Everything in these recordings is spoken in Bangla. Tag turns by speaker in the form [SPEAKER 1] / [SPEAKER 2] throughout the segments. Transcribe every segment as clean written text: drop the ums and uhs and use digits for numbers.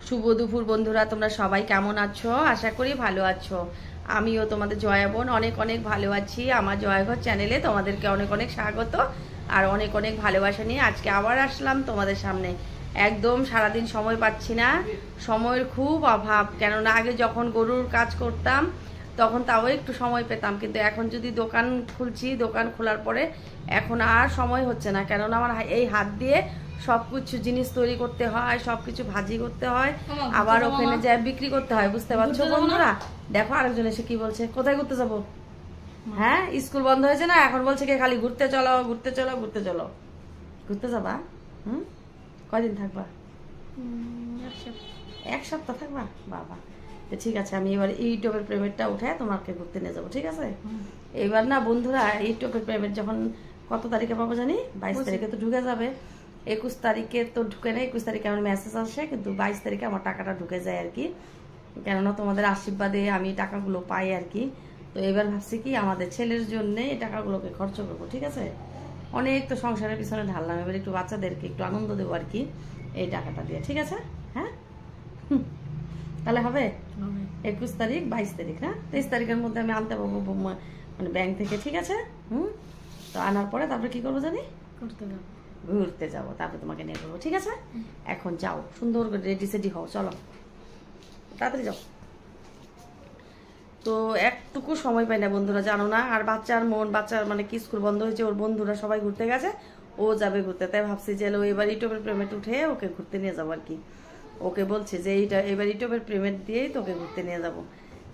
[SPEAKER 1] শুভ দুপুর বন্ধুরা, তোমরা সবাই কেমন আছো? আশা করি ভালো আছো। আমিও তোমাদের জয়া বোন অনেক অনেক ভালো আছি। আমার জয়াঘর চ্যানেলে তোমাদেরকে অনেক অনেক স্বাগত আর অনেক অনেক ভালোবাসা নিয়ে আজকে আবার আসলাম তোমাদের সামনে। একদম সারাদিন সময় পাচ্ছি না, সময়ের খুব অভাব। কেননা আগে যখন গরুর কাজ করতাম তখন তাও একটু সময় পেতাম, কিন্তু এখন যদি দোকান খুলছি, দোকান খোলার পরে এখন আর সময় হচ্ছে না। কেননা আমার এই হাত দিয়ে সবকিছু জিনিস তৈরি করতে হয়, সবকিছু ভাজি করতে হয়, আবার ওখানে যায় বিক্রি করতে হয়। বুঝতে পারছো বন্ধুরা? দেখো আরেকজন এসে কি বলছে, কোথায় ঘুরতে যাবো? হ্যাঁ, স্কুল বন্ধ হয়েছে না, এখন বলছে কি খালি ঘুরতে চলো ঘুরতে চলো ঘুরতে চলো। ঘুরতে যাবা? কয়দিন থাকবা? এক সপ্তাহ থাকবা? বাবা, ঠিক আছে, আমি এবার ইউটিউবের পেমেন্টটা উঠে তোমাকে ঘুরতে নিয়ে যাবো, ঠিক আছে? এবার না বন্ধুরা, ইউটিউবের পেমেন্ট যখন কত তারিখে পাবো জানি? 22 তারিখে তো ঢুকে যাবে। 21 তারিখে তো ঢুকে নেই, 21 তারিখে আমার মেসেজ আসে, কিন্তু 22 তারিখে আমার টাকাটা ঢুকে যায় আর কি। কেননা তোমাদের আশীর্বাদে আমি টাকাগুলো পাই আর কি। তো এবার ভাবছি কি আমাদের ছেলের জন্য এই টাকাগুলোকে খরচ করবো, ঠিক আছে? অনেক তো সংসারের পিছনে ঢাললাম, এবার একটু বাচ্চাদেরকে একটু আনন্দ দেবো আর কি এই টাকাটা দিয়ে, ঠিক আছে? হ্যাঁ, তাহলে হবে 21 তারিখ 22 তারিখ, হ্যাঁ 23 তারিখের মধ্যে আমি আনতে পারবো মানে ব্যাংক থেকে, ঠিক আছে? তো আনার পরে তারপরে কি করবো জানি? ঘুরতে যাবো, তারপরে তোমাকে নিয়ে করবো, ঠিক আছে? এখন যাও, সুন্দর করে রেডি সেডি হও, চলো তাড়াতাড়ি যাও। তো একটুকু সময় পাই না বন্ধুরা, জানো না। আর বাচ্চার মন, বাচ্চার মানে কি স্কুল বন্ধ হয়েছে, ওর বন্ধুরা সবাই ঘুরতে গেছে, ও যাবে ঘুরতে। তাই ভাবছি যে এবার ইউটিউবের পেমেন্ট উঠে ওকে ঘুরতে নিয়ে যাবো আর কি। ওকে বলছে যে এবার ইউটিউবের পেমেন্ট দিয়েই তোকে ঘুরতে নিয়ে যাবো,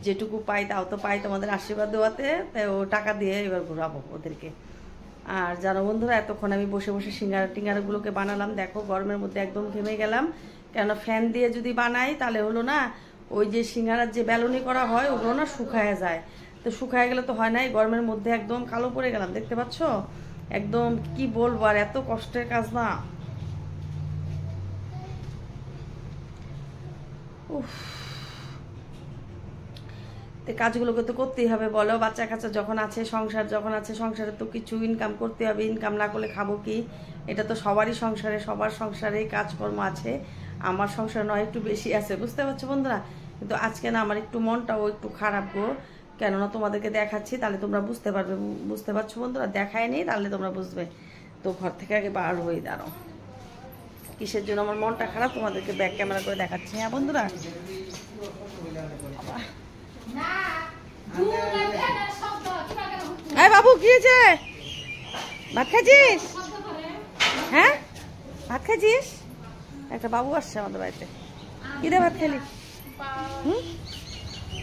[SPEAKER 1] যেটুকু পাই তাও তো পাই তোমাদের আশীর্বাদ দেওয়াতে, তাই ও টাকা দিয়ে এবার ঘোরাবো ওদেরকে। আর জানো বন্ধুরা, এতক্ষণ আমি বসে বসে সিঙ্গারাগুলোকে বানালাম। দেখো গরমের মধ্যে একদম ঘেমে গেলাম, কেন ফ্যান দিয়ে যদি বানাই তাহলে হলো না, ওই যে সিঙ্গারার যে বেলুনি করা হয় ওগুলো না শুকায় যায়। তো শুকায় গেলে তো হয় না, এই গরমের মধ্যে একদম কালো পড়ে গেলাম, দেখতে পাচ্ছ? একদম কি বলবো, আর এত কষ্টের কাজ না। কাজগুলোকে তো করতেই হবে বলো, বাচ্চা কাচ্চা যখন আছে, সংসার যখন আছে, সংসারে তো কিছু ইনকাম করতে হবে। ইনকাম না করলে খাবো কি? এটা তো সবারই সংসারে, সবার সংসারে কাজকর্ম আছে। আমার সংসার নয় একটু বেশি আছে, বুঝতে পারছো বন্ধুরা? কিন্তু আজকে না আমার একটু মনটাও একটু খারাপ গো। কেননা তোমাদেরকে দেখাচ্ছি, তাহলে তোমরা বুঝতে পারবে। বুঝতে পারছো বন্ধুরা? দেখায় নেই তাহলে তোমরা বুঝবে। তো ঘর থেকে আগে বার হয়ে দাঁড়াও, কিসের জন্য আমার মনটা খারাপ তোমাদেরকে ব্যাক ক্যামেরা করে দেখাচ্ছি। হ্যাঁ বন্ধুরা, এই বাবু কি হয়েছে? ভাত খাচ্ছিস? হ্যাঁ, ভাত খাচ্ছিস? একটা বাবু আসছে আমাদের বাড়িতে। কি দিয়ে ভাত খেলি?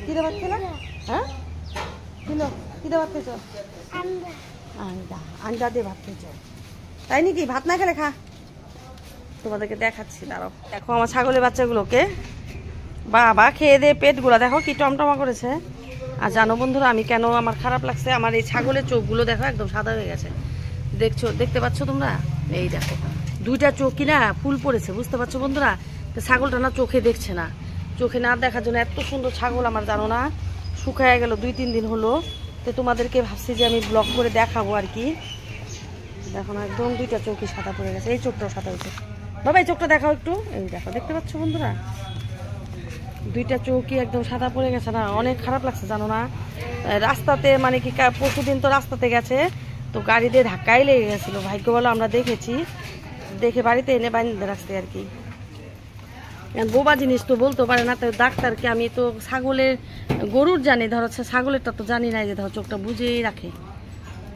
[SPEAKER 1] কি দিয়ে ভাত খেলাম? হ্যাঁ, কি দিয়ে ভাত খেয়েছ? আন্ডা, আন্ডা দিয়ে ভাত খেয়েছ, তাই নাকি? ভাত না খেলে খা, তোমাদেরকে দেখাচ্ছি দাঁড়াও। দেখো আমার ছাগলের বাচ্চাগুলোকে, বাবা খেয়ে দিয়ে পেটগুলো দেখো কি টমটমা করেছে। আর জানো বন্ধুরা, আমি কেন আমার খারাপ লাগছে, আমার এই ছাগলের চোখগুলো দেখো একদম সাদা হয়ে গেছে। দেখছো, দেখতে পাচ্ছ তোমরা? এই দেখো দুইটা চোখই না ফুল পড়েছে, বুঝতে পারছো বন্ধুরা? তো ছাগলটা না চোখে দেখছে না, চোখে না দেখার জন্য এত সুন্দর ছাগল আমার জানো না শুকায় গেল 2-3 দিন হলো। তো তোমাদেরকে ভাবছি যে আমি ব্লগ করে দেখাবো আর কি। দেখো না একদম দুইটা চোখই সাদা পড়ে গেছে, এই চোখটাও সাদা হয়েছে। বাবা এই চোখটা দেখাও একটু, এই দেখো, দেখতে পাচ্ছ বন্ধুরা? দুইটা চৌকি একদম সাদা পড়ে গেছে না, অনেক খারাপ লাগছে জানো না। রাস্তাতে মানে কি পরশুদিন তো রাস্তাতে গেছে, তো গাড়ি দিয়ে ধাক্কাই লেগে গেছিল। ভাগ্য বলো আমরা দেখেছি, দেখে বাড়িতে এনে বাঁধতে রাখতে আর কি। বোবা জিনিস তো বলতে পারে না, তো ডাক্তারকে আমি তো ছাগলের গরুর জানি, ধরো ছাগলেরটা তো জানি না, যে ধরো চোখটা বুঝেই রাখে।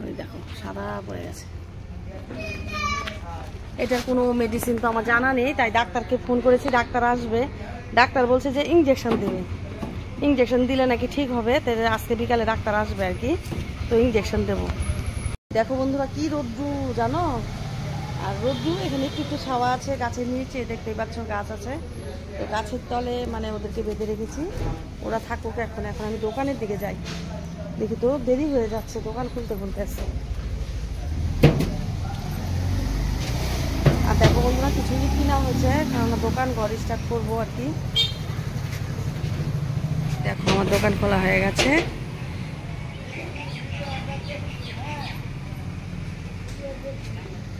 [SPEAKER 1] ওই দেখো সাদা পড়ে গেছে, এটার কোনো মেডিসিন তো আমার জানা নেই, তাই ডাক্তারকে ফোন করেছি, ডাক্তার আসবে। ডাক্তার বলছে যে ইঞ্জেকশন দেবে, ইঞ্জেকশন দিলে নাকি ঠিক হবে। তাহলে আজকে বিকালে ডাক্তার আসবে আর কি, তো ইঞ্জেকশন দেবো। দেখো বন্ধুরা কি রোদ্দু জানো, আর রোদ্দু এখানে একটু একটু ছাওয়া আছে, গাছের নিচে দেখতেই পাচ্ছ গাছ আছে, তো গাছের তলে মানে ওদেরকে বেঁধে রেখেছি, ওরা থাকুক। এখন আমি দোকানের দিকে যাই, দেখি তো দেরি হয়ে যাচ্ছে, দোকান খুলতে আসছে। আর দেখো বন্ধুরা কিছুই কিনা হয়েছে, কারণ দোকান ঘর স্টার্ট করবো আর কি। দেখো আমার দোকান খোলা হয়ে গেছে।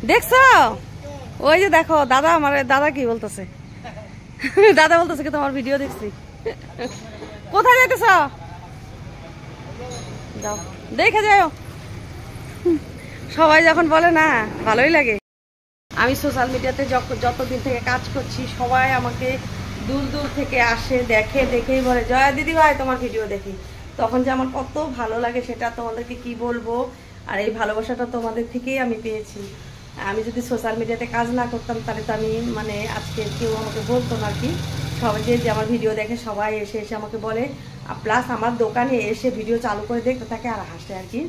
[SPEAKER 1] দেখছো? ওই যে দেখো দাদা, আমার দাদা কি বলতেছে, দাদা বলতেছে কি তোমার ভিডিও দেখছি। কোথায় যেতেছ? যাও দেখে যাও। সবাই যখন বলে না ভালোই লাগে। আমি সোশ্যাল মিডিয়াতে যতদিন থেকে কাজ করছি সবাই আমাকে দূর দূর থেকে আসে, দেখে, দেখেই বলে জয়া দিদি ভাই তোমার ভিডিও দেখি। তখন যে আমার কত ভালো লাগে সেটা তোমাদেরকে কি বলবো। আর এই ভালোবাসাটা তোমাদের থেকেই আমি পেয়েছি। আমি যদি সোশ্যাল মিডিয়াতে কাজ না করতাম তাহলে তো আমি মানে আজকে কেউ আমাকে বলতো না কি। সবাই যে আমার ভিডিও দেখে সবাই এসে এসে আমাকে বলে, প্লাস আমার দোকানে এসে ভিডিও চালু করে দেখতে থাকে আর হাসে আর কি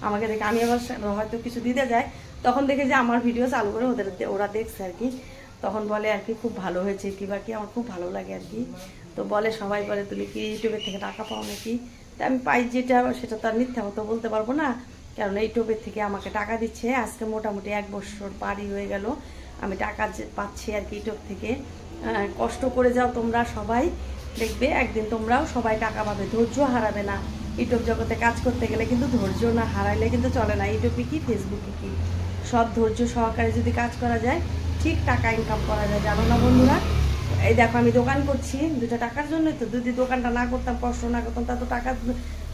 [SPEAKER 1] আমাকে দেখে। আমি আবার হয়তো কিছু দিতে যাই, তখন দেখে যে আমার ভিডিও চালু করে ওরা দেখছে আর কি। তখন বলে আর কি খুব ভালো হয়েছে কিবা কি, আমার খুব ভালো লাগে আর কি। তো বলে সবাই বলে তুমি কি ইউটিউবের থেকে টাকা পাও নাকি? তা আমি পাই যেটা সেটা তো আর মিথ্যা মতো বলতে পারবো না, কারণ ইউটিউবের থেকে আমাকে টাকা দিচ্ছে। আজকে মোটামুটি 1 বছর পারই হয়ে গেল আমি টাকা পাচ্ছি আর কি ইউটিউব থেকে। কষ্ট করে যাও তোমরা সবাই, দেখবে একদিন তোমরাও সবাই টাকা পাবে। ধৈর্য হারাবে না। ইউটিউব জগতে কাজ করতে গেলে কিন্তু ধৈর্য না হারাইলে কিন্তু চলে না। ইউটিউবে কি ফেসবুকে কি সব ধৈর্য সহকারে যদি কাজ করা যায় ঠিক টাকা ইনকাম করা যায়, জানো না বন্ধুরা? এই দেখো আমি দোকান করছি 2টা টাকার জন্যই তো। যদি দোকানটা না করতাম, কষ্ট না করতাম, তা তো টাকা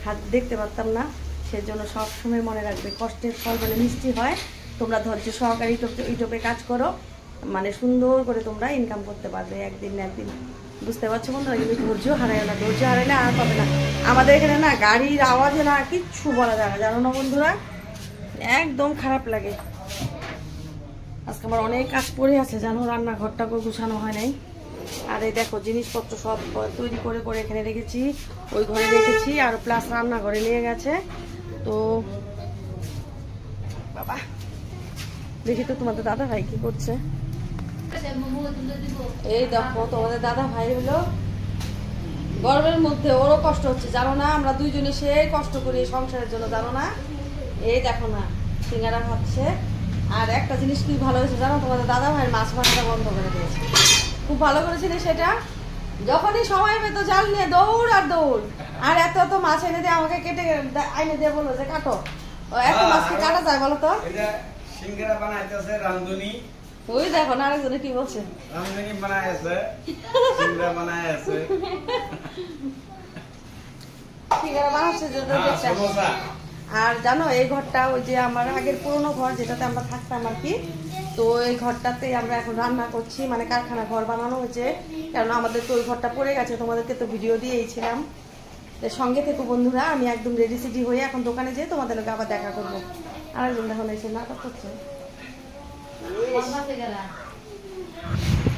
[SPEAKER 1] হাত দেখতে পারতাম না। সেজন্য সবসময় মনে রাখবে কষ্টের ফল মানে মিষ্টি হয়। তোমরা ধৈর্য সহকারে ইউটিউবে কাজ করো, মানে সুন্দর করে তোমরা ইনকাম করতে পারবে একদিন না একদিন। বুঝতে পারছো বন্ধুরা? কিন্তু ধৈর্য হারায় না, ধৈর্য হারাইলে আর পাবে না। আমাদের এখানে না গাড়ির আওয়াজে না কিচ্ছু বলা যায় না, জানো না বন্ধুরা? একদম খারাপ লাগে। আজকে আমার অনেক কাজ পড়ে আছে জানো, রান্নাঘরটা করে গুছানো হয় নাই। আর এই দেখো জিনিসপত্র সব তৈরি করে করে এখানে রেখেছি, ওই ঘরে রেখেছি, আর প্লাস রান্নাঘরে নিয়ে গেছে। তো বাবা দেখি তো তোমাদের দাদা ভাই কি করছে। এই দেখো তোমাদের দাদা ভাই হলো গরমের মধ্যে, ওরও কষ্ট হচ্ছে জানো না? আমরা দুইজনে সে কষ্ট করি সংসারের জন্য জানো না? এই দেখো না সিঙ্গারা খাচ্ছে। আর একটা জিনিস কি ভালো হয়েছে জানো? তোমাদের দাদা ভাইয়ের মাছ ভাজাটা বন্ধ করে দিয়েছে। খুব ভালো করেছিল সেটা। যখনই সময় পেত জাল নিয়ে দৌড় আর দৌড়, আর এত এত মাছ এনে দিয়ে আমাকে কেটে আইনে দিয়ে বললো যে কাটো। এত মাছ কি কাটা যায় বলো তো?
[SPEAKER 2] সিঙ্গারা বানাইতেছে রান্ধুনি।
[SPEAKER 1] ওই দেখো না আরেকজনে কি বলছে,
[SPEAKER 2] রান্ধুনি বানাইছে, সিঙ্গারা বানাইছে,
[SPEAKER 1] সিঙ্গারা বানাচ্ছে। আর জানো এই ঘরটা ওই যে আমার আগের পুরোনো ঘর যেটাতে আমরা থাকতাম আর কি, তো এই ঘরটাতে আমরা এখন রান্না করছি, মানে কারখানা ঘর বানানো হয়েছে। কারণ আমাদের তো ওই ঘরটা পড়ে গেছে, তোমাদেরকে তো ভিডিও দিয়েছিলাম। সঙ্গে থেকে বন্ধুরা আমি একদম রেডি সেডি হয়ে এখন দোকানে যেয়ে তোমাদের লোক আবার দেখা করবো। আরেকজন দেখো এসে নাটক করছে।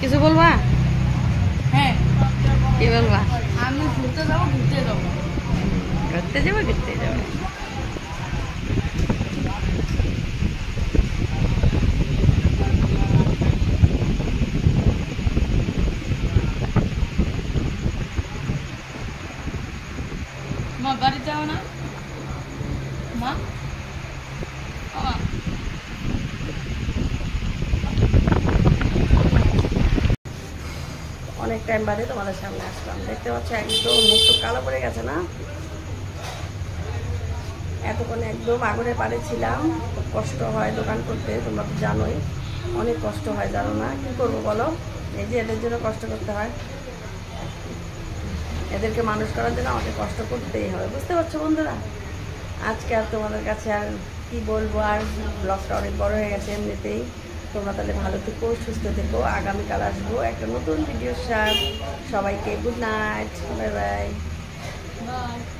[SPEAKER 1] কিছু বলবা?
[SPEAKER 3] হ্যাঁ
[SPEAKER 1] কি বলবা?
[SPEAKER 3] আমি ঘুরতে যাবো ঘুরতে যাবো
[SPEAKER 1] ঘুরতে যাবো ঘুরতে যাবো।
[SPEAKER 3] মা বাড়ি যাও না মা?
[SPEAKER 1] অনেক টাইম বাদে তোমাদের সামনে আসলাম। দেখতে পাচ্ছ একদম মুখ তো কালো পড়ে গেছে না? এতক্ষণ একদম আগুনের পাড়ে ছিলাম। কষ্ট হয় দোকান করতে, তোমরা তো জানোই অনেক কষ্ট হয় জানো না? কি করবো বলো? এই যে এদের জন্য কষ্ট করতে হয়, এদেরকে মানুষ করার জন্য আমাকে কষ্ট করতেই হবে। বুঝতে পারছো বন্ধুরা? আজকে আর তোমাদের কাছে আর কি বলবো, আর ব্লগটা অনেক বড় হয়ে গেছে এমনিতেই। তোমরা তাহলে ভালো থেকো, সুস্থ থেকো। আগামীকাল আসবো একটা নতুন ভিডিওর সাথে। সবাইকে গুড নাইট, বাই বাই।